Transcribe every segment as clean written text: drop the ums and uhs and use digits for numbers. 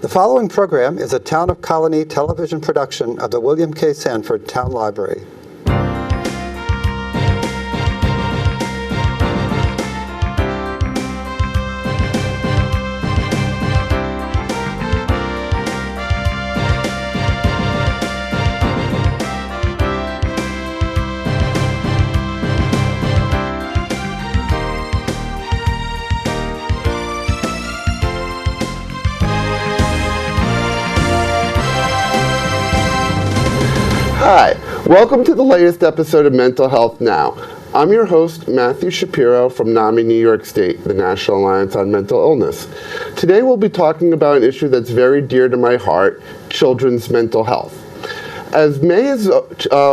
The following program is a Town of Colonie television production of the William K. Sanford Town Library. Hi, welcome to the latest episode of Mental Health Now. I'm your host, Matthew Shapiro from NAMI-NYS, the National Alliance on Mental Illness. Today we'll be talking about an issue that's very dear to my heart, children's mental health. As May is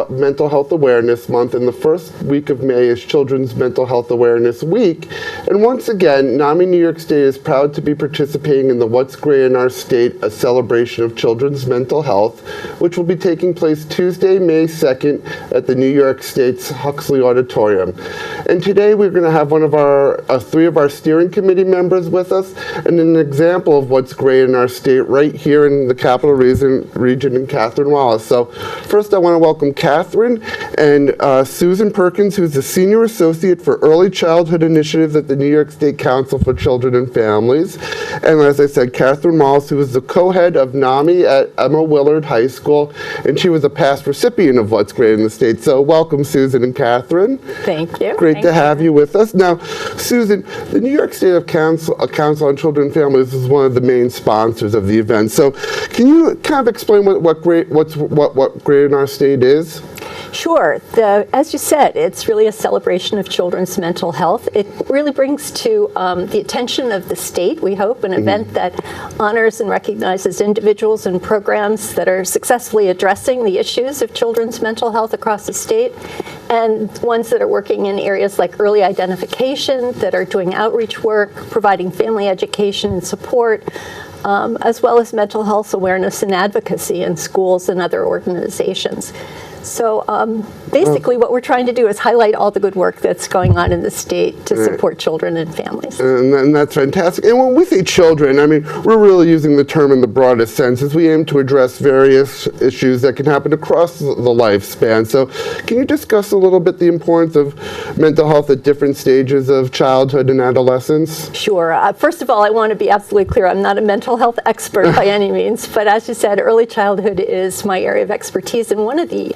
Mental Health Awareness Month, and the first week of May is Children's Mental Health Awareness Week, and once again, NAMI-NYS is proud to be participating in the What's Great in Our State, a celebration of children's mental health, which will be taking place Tuesday, May 2nd at the New York State's Huxley Auditorium. And today we're going to have one of our three of our steering committee members with us, and an example of what's great in our state right here in the Capital Region in Catherine Wallace. So first I want to welcome Catherine and Susan Perkins, who's the Senior Associate for Early Childhood Initiatives at the New York State Council for Children and Families. And as I said, Catherine Wallace, who is the co-head of NAMI at Emma Willard High School, and she was a past recipient of What's Great in the State. So welcome, Susan and Catherine. Thank you. Great to have you with us. Now, Susan, the New York State Council on Children and Families is one of the main sponsors of the event. So can you kind of explain what Great in Our State is? Sure. As you said, it's really a celebration of children's mental health. It really brings to the attention of the state, we hope, an event that honors and recognizes individuals and programs that are successfully addressing the issues of children's mental health across the state, and ones that are working in areas like early identification, that are doing outreach work, providing family education and support, as well as mental health awareness and advocacy in schools and other organizations. So basically what we're trying to do is highlight all the good work that's going on in the state to support children and families. And that's fantastic. And when we say children, I mean, we're really using the term in the broadest sense as we aim to address various issues that can happen across the lifespan. So can you discuss a little bit the importance of mental health at different stages of childhood and adolescence? Sure. First of all, I want to be absolutely clear. I'm not a mental health expert by any means, but as you said, early childhood is my area of expertise, and one of the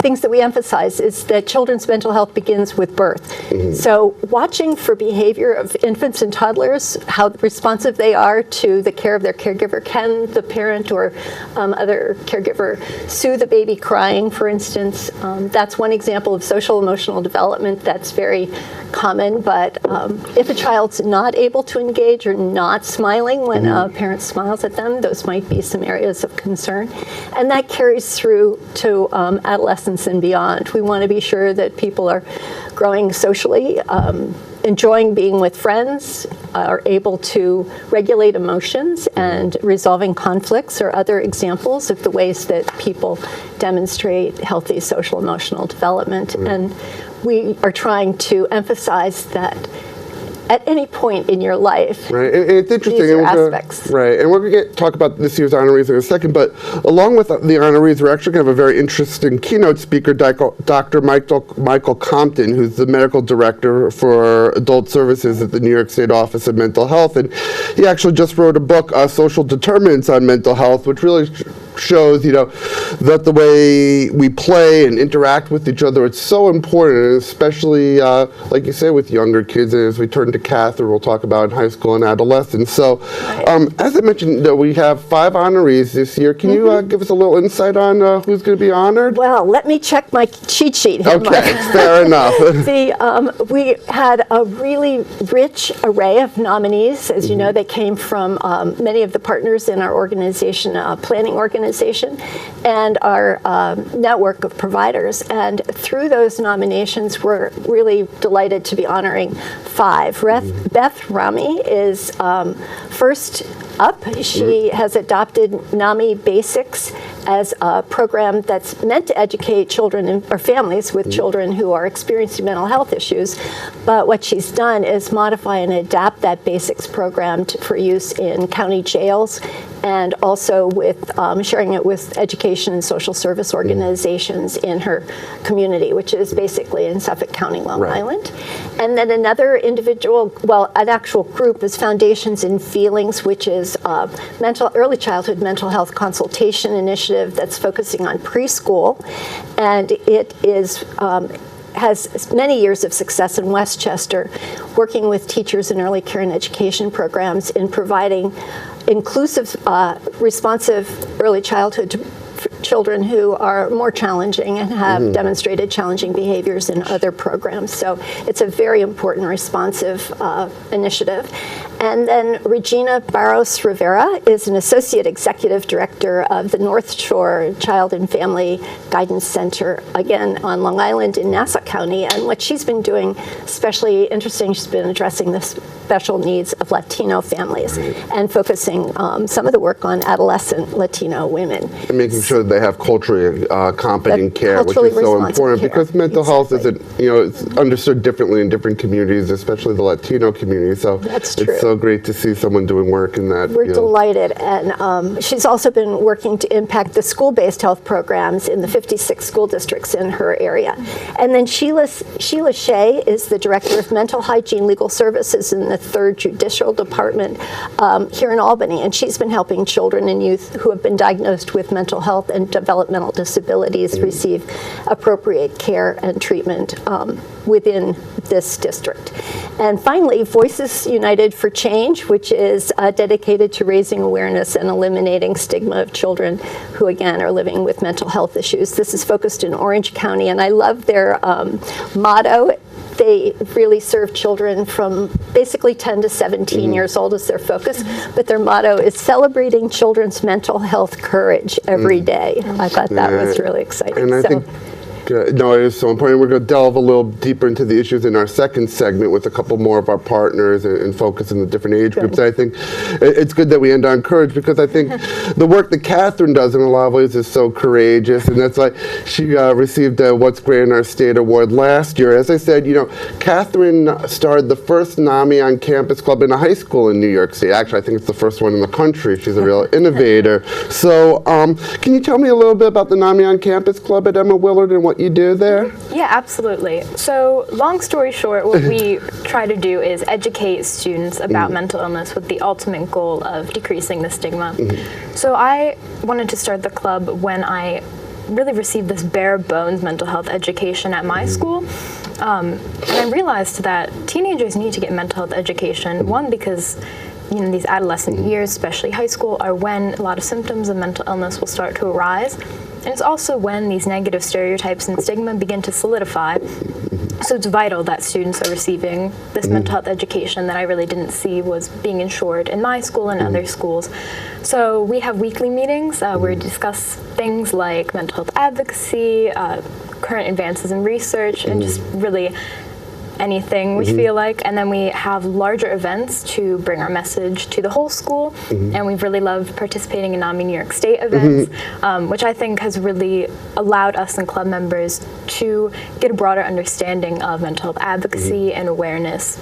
things that we emphasize is that children's mental health begins with birth. So watching for behavior of infants and toddlers, how responsive they are to the care of their caregiver. Can the parent or other caregiver soothe the baby crying, for instance? That's one example of social emotional development that's very common, but if a child's not able to engage or not smiling when a parent smiles at them, those might be some areas of concern. And that carries through to adolescence and beyond. We want to be sure that people are growing socially, enjoying being with friends, are able to regulate emotions, and resolving conflicts are other examples of the ways that people demonstrate healthy social emotional development. And we are trying to emphasize that at any point in your life, right, and it's interesting. These are aspects. Right, and we're going to talk about this year's honorees in a second, but along with the honorees, we're actually going to have a very interesting keynote speaker, Dr. Michael Compton, who's the medical director for adult services at the New York State Office of Mental Health, and he actually just wrote a book, Social Determinants on Mental Health, which really shows, that the way we play and interact with each other, it's so important, especially, like you say, with younger kids, and as we turn to Catherine, we'll talk about in high school and adolescence. So, as I mentioned, we have 5 honorees this year. Can you give us a little insight on who's going to be honored? Well, let me check my cheat sheet here. Okay, fair enough. We had a really rich array of nominees. As you know, they came from many of the partners in our organization, planning organization, and our network of providers. And through those nominations, we're really delighted to be honoring 5. Beth Rami is first up. She has adopted NAMI Basics as a program that's meant to educate children or families with children who are experiencing mental health issues. But what she's done is modify and adapt that Basics program for use in county jails and also with sharing it with education and social service organizations in her community, which is basically in Suffolk County, Long Island. And then another individual, well, an actual group is Foundations in Feelings, which is early childhood mental health consultation initiative that's focusing on preschool, and it is has many years of success in Westchester, working with teachers in early care and education programs in providing inclusive, responsive early childhood to children who are more challenging and have demonstrated challenging behaviors in other programs. So it's a very important responsive initiative. And then Regina Barros Rivera is an Associate Executive Director of the North Shore Child and Family Guidance Center, again on Long Island in Nassau County. And what she's been doing, especially interesting, she's been addressing the special needs of Latino families and focusing some of the work on adolescent Latino women. And making sure that they have culturally competent care, which is so important because mental health isn't, it's understood differently in different communities, especially the Latino community. So that's true. It's so great to see someone doing work in that. We're delighted. And she's also been working to impact the school-based health programs in the 56 school districts in her area. And then Sheila Shea is the Director of Mental Hygiene Legal Services in the 3rd Judicial Department here in Albany. And she's been helping children and youth who have been diagnosed with mental health and developmental disabilities receive appropriate care and treatment within this district. And finally, Voices United for Change, which is dedicated to raising awareness and eliminating stigma of children who, again, are living with mental health issues. This is focused in Orange County, and I love their motto. They really serve children from basically 10 to 17 years old as their focus, but their motto is celebrating children's mental health courage every day. I thought that was really exciting. And I think no, it is so important. We're going to delve a little deeper into the issues in our second segment with a couple more of our partners and focus on the different age groups. I think it's good that we end on courage because I think the work that Catherine does in a lot of ways is so courageous, and that's like she received a What's Great in Our State award last year. As I said, Catherine started the first NAMI on campus club in a high school in New York State. Actually, I think it's the first one in the country. She's a real innovator. So can you tell me a little bit about the NAMI on campus club at Emma Willard and what you do there? Yeah, absolutely. So long story short, what we try to do is educate students about mental illness with the ultimate goal of decreasing the stigma. So I wanted to start the club when I really received this bare bones mental health education at my school. And I realized that teenagers need to get mental health education, one, because these adolescent years, especially high school, are when a lot of symptoms of mental illness will start to arise. And it's also when these negative stereotypes and stigma begin to solidify. So it's vital that students are receiving this mental health education that I really didn't see was being ensured in my school and other schools. So we have weekly meetings where we discuss things like mental health advocacy, current advances in research, and just really anything we feel like. And then we have larger events to bring our message to the whole school. And we've really loved participating in NAMI New York State events, which I think has really allowed us and club members to get a broader understanding of mental health advocacy and awareness,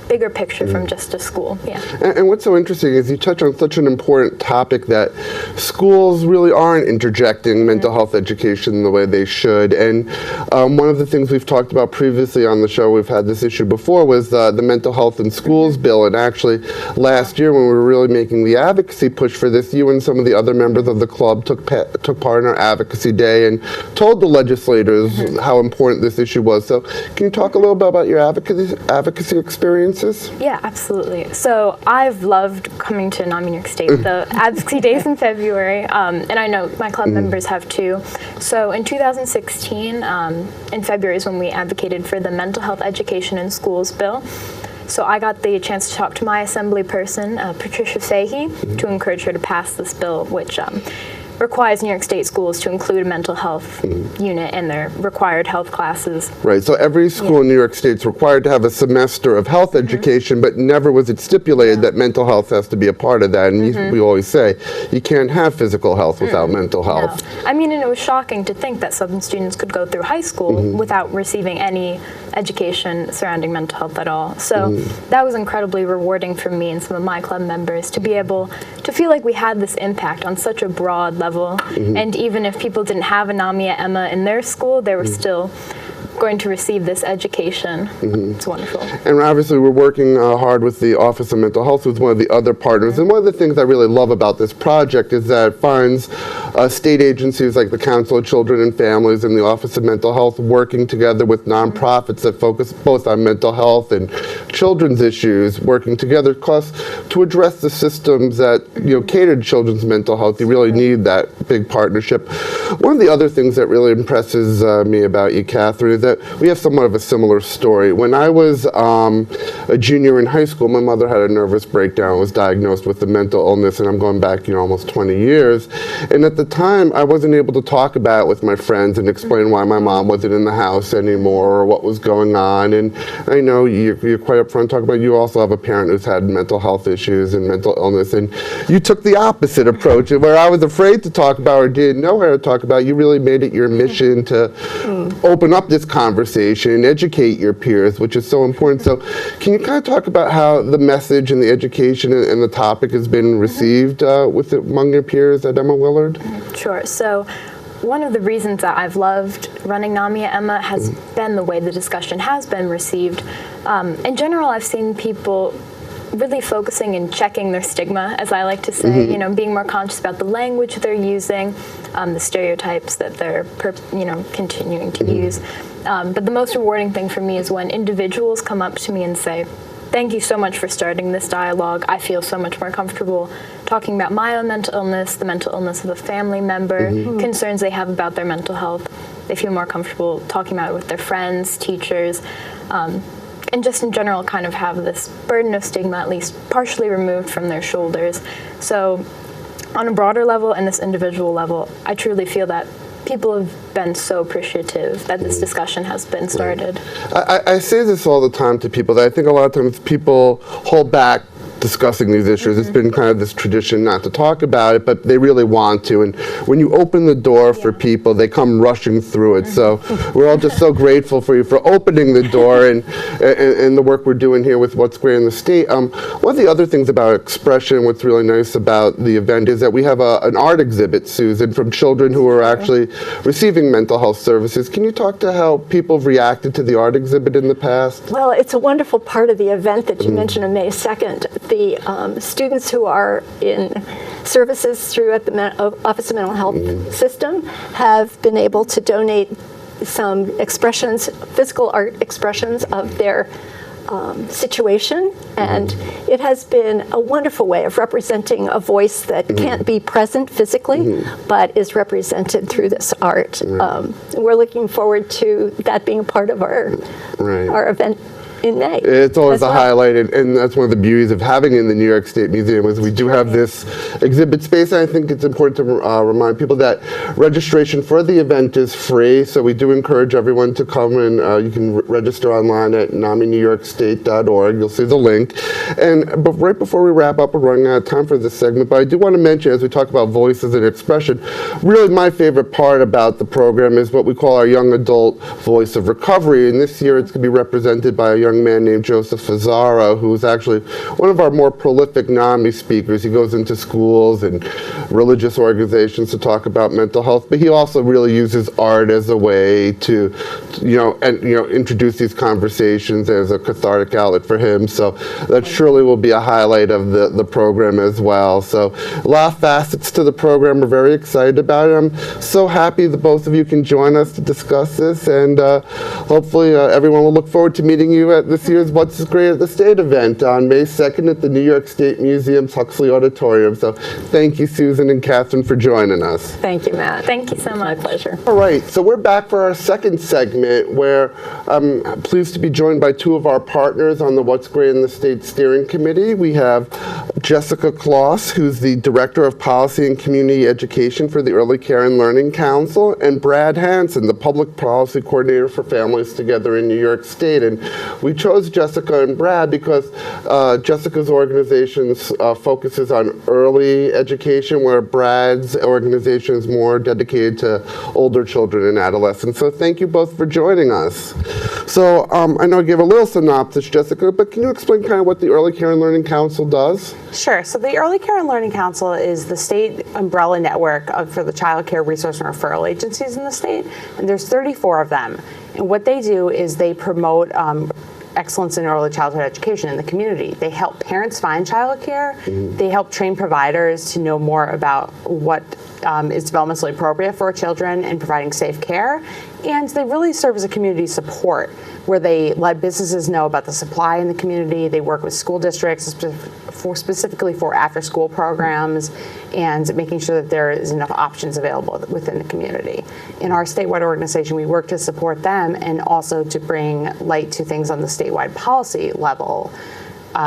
bigger picture from just a school. Yeah. And what's so interesting is you touch on such an important topic that schools really aren't interjecting mental health education the way they should. And one of the things we've talked about previously on the show, we've had this issue before, was the Mental Health in Schools bill. And actually last year when we were really making the advocacy push for this, you and some of the other members of the club took part in our advocacy day and told the legislators how important this issue was. So can you talk a little bit about your advocacy experiences? Yeah, absolutely. So I've loved coming to NAMI New York State, the advocacy days in February, and I know my club members have too. So in 2016, in February is when we advocated for the Mental Health Education in Schools bill. So I got the chance to talk to my assembly person, Patricia Fahey, to encourage her to pass this bill, which requires New York State schools to include a mental health unit in their required health classes. Right, so every school in New York State is required to have a semester of health education, but never was it stipulated that mental health has to be a part of that. And we always say, you can't have physical health without mental health. No. I mean, and it was shocking to think that some students could go through high school without receiving any education surrounding mental health at all. So that was incredibly rewarding for me and some of my club members to be able to feel like we had this impact on such a broad level. And even if people didn't have a NAMI-NYS in their school, they were still going to receive this education. It's wonderful. And obviously we're working hard with the Office of Mental Health, who's one of the other partners. And one of the things I really love about this project is that it finds state agencies like the Council of Children and Families and the Office of Mental Health working together with nonprofits that focus both on mental health and children's issues, working together, because to address the systems that cater to children's mental health, you really need that big partnership. One of the other things that really impresses me about you, Catherine, is that we have somewhat of a similar story. When I was a junior in high school, my mother had a nervous breakdown, was diagnosed with a mental illness, and I'm going back almost 20 years. And at the time, I wasn't able to talk about it with my friends and explain why my mom wasn't in the house anymore or what was going on. And I know you're quite upfront talking about you also have a parent who's had mental health issues and mental illness, and you took the opposite approach. Where I was afraid to talk about or didn't know how to talk about, you really made it your mission to open up this conversation and educate your peers, which is so important. So can you kind of talk about how the message and the education and the topic has been received among your peers at Emma Willard? Sure. So one of the reasons that I've loved running NAMI at Emma has been the way the discussion has been received. In general, I've seen people really focusing and checking their stigma, as I like to say, being more conscious about the language they're using, the stereotypes that they're continuing to use. But the most rewarding thing for me is when individuals come up to me and say, "Thank you so much for starting this dialogue. I feel so much more comfortable talking about my own mental illness, the mental illness of a family member, concerns they have about their mental health. They feel more comfortable talking about it with their friends, teachers, and just in general kind of have this burden of stigma at least partially removed from their shoulders." So on a broader level and this individual level, I truly feel that people have been so appreciative that this discussion has been started. I say this all the time to people, that I think a lot of times people hold back discussing these issues. It's been kind of this tradition not to talk about it, but they really want to. And when you open the door for people, they come rushing through it. So we're all just so grateful for you for opening the door and the work we're doing here with What's Great in the State. One of the other things about expression, what's really nice about the event is that we have an art exhibit, Susan, from children who are actually receiving mental health services. Can you talk to how people have reacted to the art exhibit in the past? Well, it's a wonderful part of the event that you mentioned on May 2nd. The students who are in services through at the Office of Mental Health system have been able to donate some expressions, physical art expressions of their situation, and it has been a wonderful way of representing a voice that can't be present physically, but is represented through this art. We're looking forward to that being a part of our event in May. It's always a highlight, and that's one of the beauties of having it in the New York State Museum is we do have this exhibit space. And I think it's important to remind people that registration for the event is free, so we do encourage everyone to come, and you can register online at NAMI-NYS. You'll see the link. But right before we wrap up, we're running out of time for this segment, but I do want to mention, as we talk about voices and expression, really my favorite part about the program is what we call our young adult voice of recovery, and this year it's going to be represented by a young man named Joseph Fazzaro, who's actually one of our more prolific NAMI speakers. He goes into schools and religious organizations to talk about mental health, but he also really uses art as a way to, introduce these conversations as a cathartic outlet for him. So that surely will be a highlight of the program as well. So a lot of facets to the program. We're very excited about it. I'm so happy that both of you can join us to discuss this, and hopefully everyone will look forward to meeting you at this year's What's Great at the State event on May 2nd at the New York State Museum's Huxley Auditorium. So thank you, Susan and Catherine, for joining us. Thank you, Matt. Thank you so much. My pleasure. All right, so we're back for our second segment, where I'm pleased to be joined by two of our partners on the What's Great in the State Steering Committee. We have Jessica Kloss, who's the Director of Policy and Community Education for the Early Care and Learning Council, and Brad Hansen, the Public Policy Coordinator for Families Together in New York State. And we chose Jessica and Brad because Jessica's organization focuses on early education, where Brad's organization is more dedicated to older children and adolescents. So thank you both for joining us. So I know I gave a little synopsis, Jessica, but can you explain kind of what the Early Care and Learning Council does? Sure. So the Early Care and Learning Council is the state umbrella network for the child care resource and referral agencies in the state, and there's 34 of them. And what they do is they promote excellence in early childhood education in the community. They help parents find childcare. They help train providers to know more about what is developmentally appropriate for children and providing safe care. And they really serve as a community support, where they let businesses know about the supply in the community. They work with school districts specifically for after-school programs and making sure that there is enough options available within the community. In our statewide organization, we work to support them and also to bring light to things on the statewide policy level,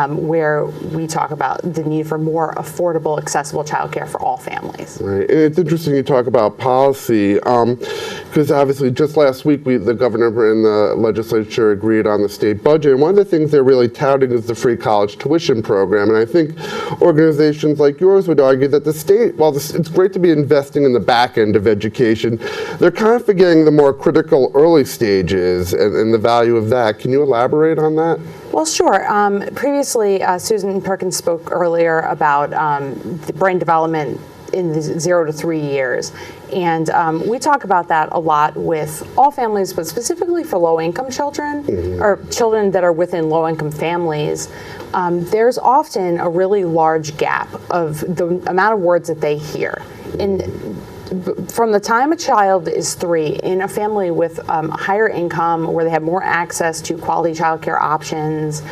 where we talk about the need for more affordable, accessible childcare for all families. Right. And it's interesting you talk about policy, because obviously just last week the governor and the legislature agreed on the state budget. And one of the things they're really touting is the free college tuition program. And I think organizations like yours would argue that the state, while it's great to be investing in the back end of education, they're kind of forgetting the more critical early stages and the value of that. Can you elaborate on that? Well, sure. Previously, Susan Perkins spoke earlier about the brain development in the 0 to 3 years. And we talk about that a lot with all families, but specifically for low-income children or children that are within low-income families. There's often a really large gap of the amount of words that they hear. From the time a child is 3, in a family with higher income, where they have more access to quality childcare options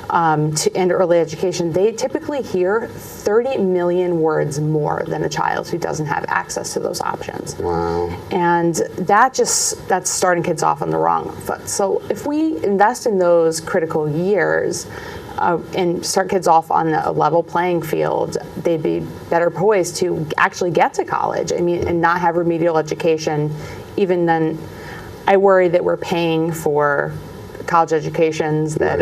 and early education, they typically hear 30 million words more than a child who doesn't have access to those options. Wow. And that's starting kids off on the wrong foot. So if we invest in those critical years, and start kids off on a level playing field, they'd be better poised to actually get to college, and not have remedial education. Even then, I worry that we're paying for college educations, that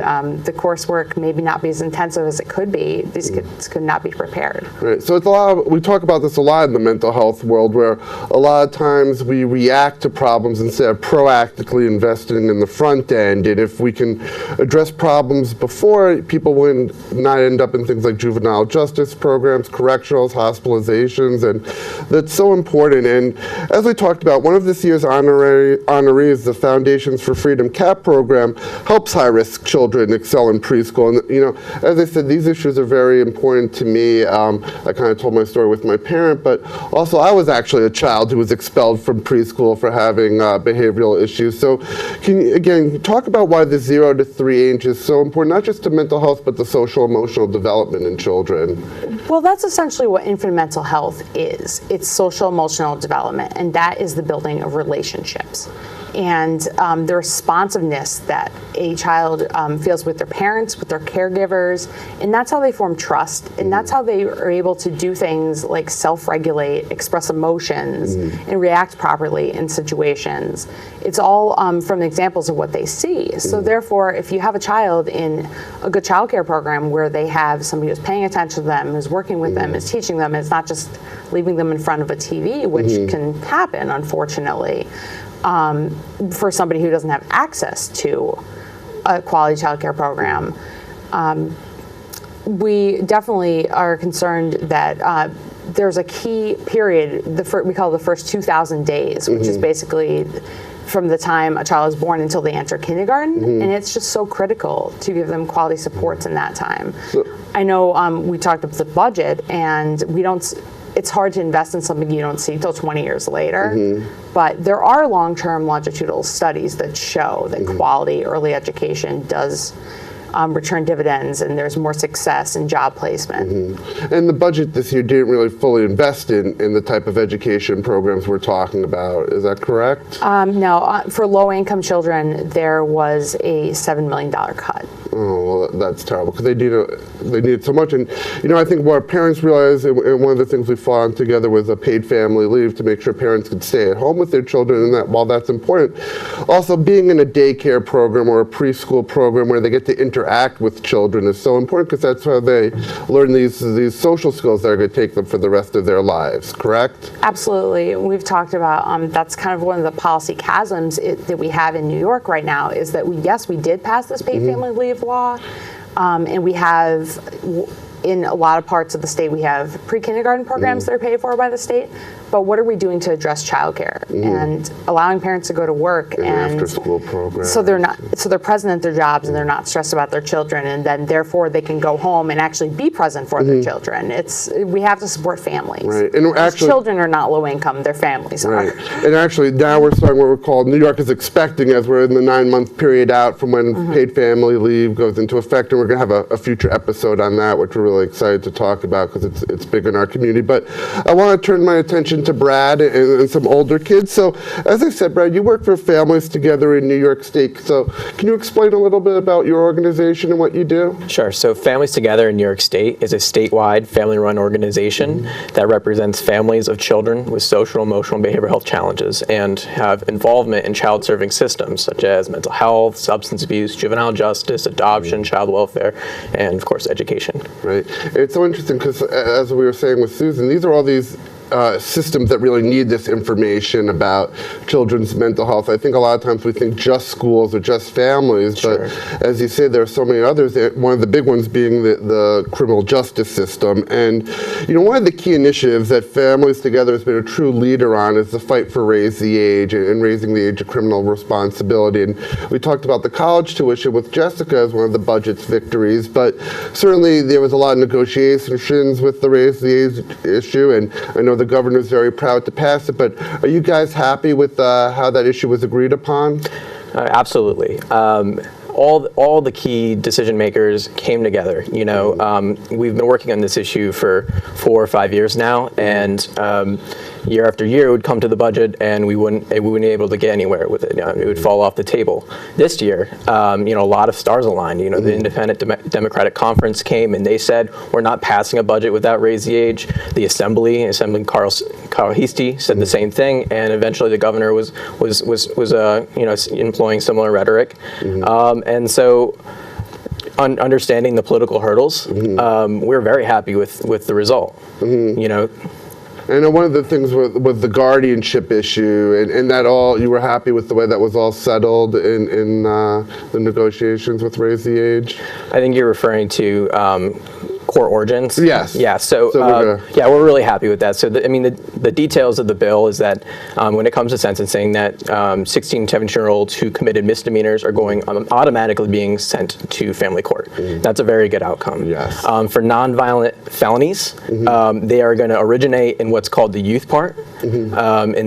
the coursework maybe not be as intensive as it could be. These kids could not be prepared. Right. So it's we talk about this a lot in the mental health world, where a lot of times we react to problems instead of proactively investing in the front end. And if we can address problems before, people will not end up in things like juvenile justice programs, correctionals, hospitalizations, and that's so important. And as we talked about, one of this year's honorees, the Foundations for Freedom CAP program, helps high-risk children excel in preschool. And as I said, these issues are very important to me. I kind of told my story with my parent, but also I was actually a child who was expelled from preschool for having behavioral issues. So can you, again, talk about why the 0 to 3 age is so important, not just to mental health, but the social emotional development in children? Well, that's essentially what infant mental health is. It's social emotional development, and that is the building of relationships. And the responsiveness that a child feels with their parents, with their caregivers, and that's how they form trust, and that's how they are able to do things like self-regulate, express emotions, and react properly in situations. It's all from examples of what they see. So therefore, if you have a child in a good child care program where they have somebody who's paying attention to them, who's working with them, is teaching them, it's not just leaving them in front of a TV, which can happen, unfortunately, for somebody who doesn't have access to a quality child care program. We definitely are concerned that there's a key period, we call the first 2,000 days, which is basically from the time a child is born until they enter kindergarten, and it's just so critical to give them quality supports in that time. I know we talked about the budget, and it's hard to invest in something you don't see till 20 years later, but there are long-term longitudinal studies that show that quality early education does return dividends, and there's more success in job placement. And the budget this year didn't really fully invest in the type of education programs we're talking about. Is that correct? No, for low-income children, there was a $7 million cut. Oh, well, that's terrible because they need it so much. And, I think what parents realize, and one of the things we fought on together was a paid family leave to make sure parents could stay at home with their children, and that while that's important, also being in a daycare program or a preschool program where they get to interact with children is so important because that's how they learn these social skills that are going to take them for the rest of their lives, correct? Absolutely. We've talked about that's kind of one of the policy chasms that we have in New York right now is that we did pass this paid family leave law, and we have in a lot of parts of the state we have pre-kindergarten programs that are paid for by the state, but what are we doing to address childcare and allowing parents to go to work and after school programs, so they're present at their jobs and they're not stressed about their children, and then therefore they can go home and actually be present for their children. We have to support families. Right. And actually, children are not low income, their families are. Right. And actually now we're starting what we're called, New York is expecting, as we're in the 9-month period out from when paid family leave goes into effect, and we're going to have a future episode on that, which we're really excited to talk about because it's big in our community. But I want to turn my attention to Brad and some older kids. So as I said, Brad, you work for Families Together in New York State. So can you explain a little bit about your organization and what you do? Sure. So Families Together in New York State is a statewide family-run organization that represents families of children with social, emotional, and behavioral health challenges and have involvement in child-serving systems such as mental health, substance abuse, juvenile justice, adoption, child welfare, and of course education. Right. It's so interesting because as we were saying with Susan, these are all these systems that really need this information about children's mental health. I think a lot of times we think just schools or just families, but as you say, there are so many others. One of the big ones being the criminal justice system. And one of the key initiatives that Families Together has been a true leader on is the fight for Raise the Age and raising the age of criminal responsibility. And we talked about the college tuition with Jessica as one of the budget's victories, but certainly there was a lot of negotiations with the Raise the Age issue, and I know the governor's very proud to pass it, but are you guys happy with how that issue was agreed upon? Absolutely. All the key decision makers came together. We've been working on this issue for 4 or 5 years now, and year after year it would come to the budget and we wouldn't be able to get anywhere with it. It would fall off the table. This year, a lot of stars aligned. The Independent Democratic Conference came and they said we're not passing a budget without Raise the Age. The Assemblyman Carl Heastie said the same thing, and eventually the governor was employing similar rhetoric. And so, understanding the political hurdles, we're very happy with the result. And one of the things with the guardianship issue, and that all, you were happy with the way that was all settled in the negotiations with Raise the Age? I think you're referring to court origins. Yes. Yeah. So we're really happy with that. So the details of the bill is that when it comes to sentencing, that 16, 17-year-olds who committed misdemeanors are going automatically being sent to family court. That's a very good outcome. Yes. For nonviolent felonies, they are going to originate in what's called the youth part in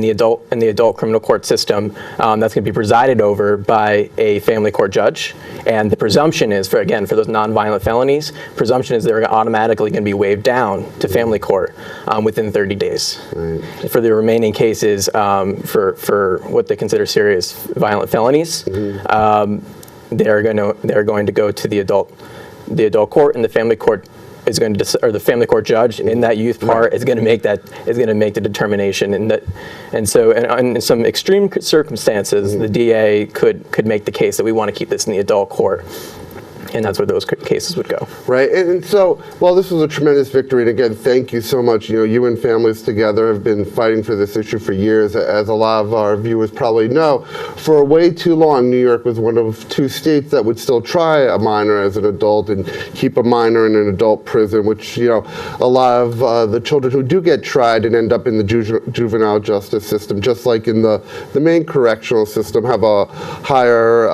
the adult criminal court system. That's going to be presided over by a family court judge, and the presumption is for those nonviolent felonies, presumption is they're automatically going to be waived down to family court within 30 days. Right. For the remaining cases, for what they consider serious violent felonies, they're going to go to the adult court, and the family court is going to or the family court judge in that youth part is going to make the determination, and so in some extreme circumstances, the DA could make the case that we want to keep this in the adult court. And that's where those cases would go. Right, and so, well, this was a tremendous victory, and again, thank you so much. You and Families Together have been fighting for this issue for years. As a lot of our viewers probably know, for way too long, New York was one of 2 states that would still try a minor as an adult and keep a minor in an adult prison, which, a lot of the children who do get tried and end up in the juvenile justice system, just like in the main correctional system, have a higher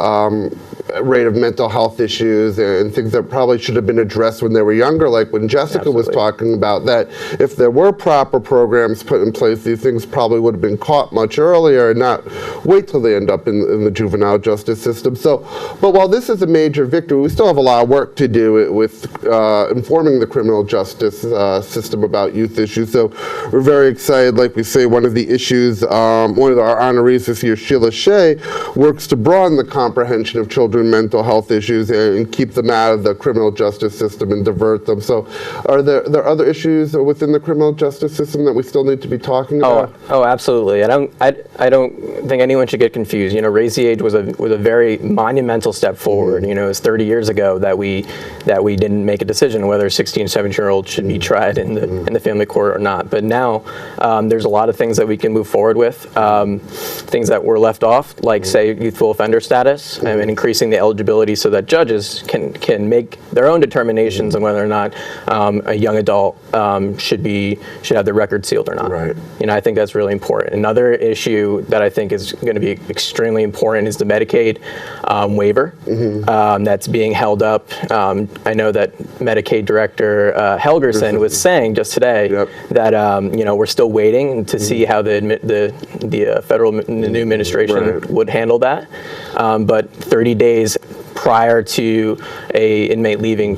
rate of mental health issues and things that probably should have been addressed when they were younger, like when Jessica was talking about, that if there were proper programs put in place, these things probably would have been caught much earlier and not wait till they end up in the juvenile justice system. So, but while this is a major victory, we still have a lot of work to do with informing the criminal justice system about youth issues. So we're very excited. Like we say, one of the issues, one of our honorees this year, Sheila Shea, works to broaden the comprehension of children's mental health issues and keep them out of the criminal justice system and divert them. So are there other issues within the criminal justice system that we still need to be talking about? Oh, absolutely. I don't think anyone should get confused. You know, Raise the Age was a very monumental step forward. You know, it was 30 years ago that we didn't make a decision whether 16, 17-year-olds should be tried in the family court or not. But now there's a lot of things that we can move forward with, things that were left off, like say youthful offender status, and increasing the eligibility so that judges can make their own determinations on whether or not a young adult should have their record sealed or not. Right. You know, I think that's really important. Another issue that I think is going to be extremely important is the Medicaid waiver that's being held up. I know that Medicaid Director Helgerson was saying just today that you know, we're still waiting to see how the new administration would handle that. But 30 days prior to a inmate leaving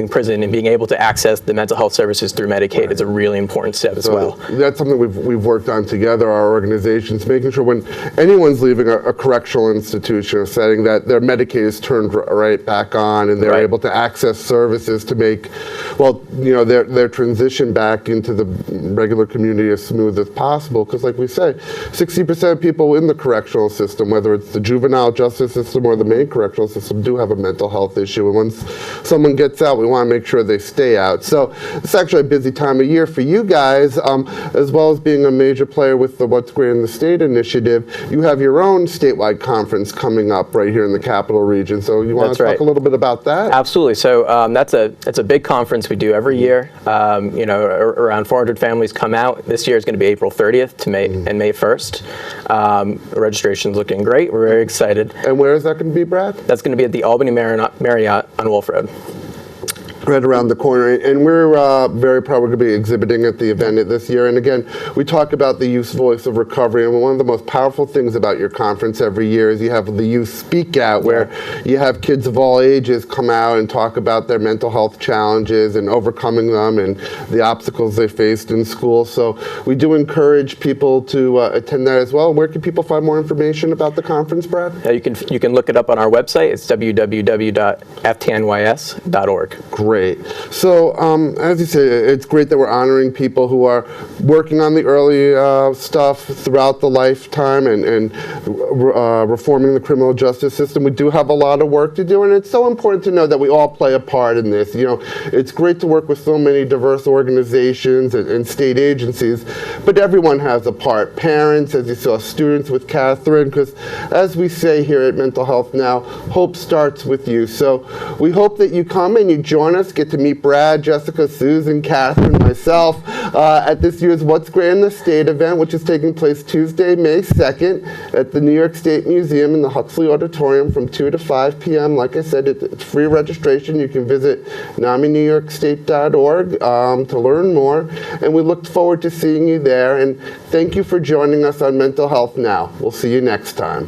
prison and being able to access the mental health services through Medicaid is a really important step as well. That's something we've worked on together, our organizations, making sure when anyone's leaving a correctional institution or setting that their Medicaid is turned right back on and they're able to access services to make, well, you know, their transition back into the regular community as smooth as possible. Because like we say, 60% of people in the correctional system, whether it's the juvenile justice system or the main correctional system, do have a mental health issue, and once someone gets out, we want to make sure they stay out. So it's actually a busy time of year for you guys, as well as being a major player with the What's Great in the State initiative. You have your own statewide conference coming up right here in the Capital Region. So you want to talk a little bit about that? Absolutely. So that's a big conference we do every year. You know, around 400 families come out. This year is going to be April 30th to May 1st. Registration's looking great. We're very excited. And where is that going to be, Brad? That's going to be at the Albany Marriott on Wolf Road. Right around the corner, and we're very proud we're going to be exhibiting at the event this year. And again, we talk about the Youth Voice of Recovery, and one of the most powerful things about your conference every year is you have the Youth Speak Out, where you have kids of all ages come out and talk about their mental health challenges and overcoming them and the obstacles they faced in school. So we do encourage people to attend that as well. Where can people find more information about the conference, Brad? You can look it up on our website. It's www.ftnys.org. Great. So, as you say, it's great that we're honoring people who are working on the early stuff throughout the lifetime and reforming the criminal justice system. We do have a lot of work to do, and it's so important to know that we all play a part in this. You know, it's great to work with so many diverse organizations and state agencies, but everyone has a part. Parents, as you saw, students with Catherine, because as we say here at Mental Health Now, hope starts with you. So we hope that you come and you join us, get to meet Brad, Jessica, Susan, Catherine, myself at this year's What's Great in the State event, which is taking place Tuesday, May 2nd at the New York State Museum in the Huxley Auditorium from 2 to 5 p.m. Like I said, it's free registration. You can visit NAMI-NYS.org to learn more, and we look forward to seeing you there. And thank you for joining us on Mental Health Now. We'll see you next time.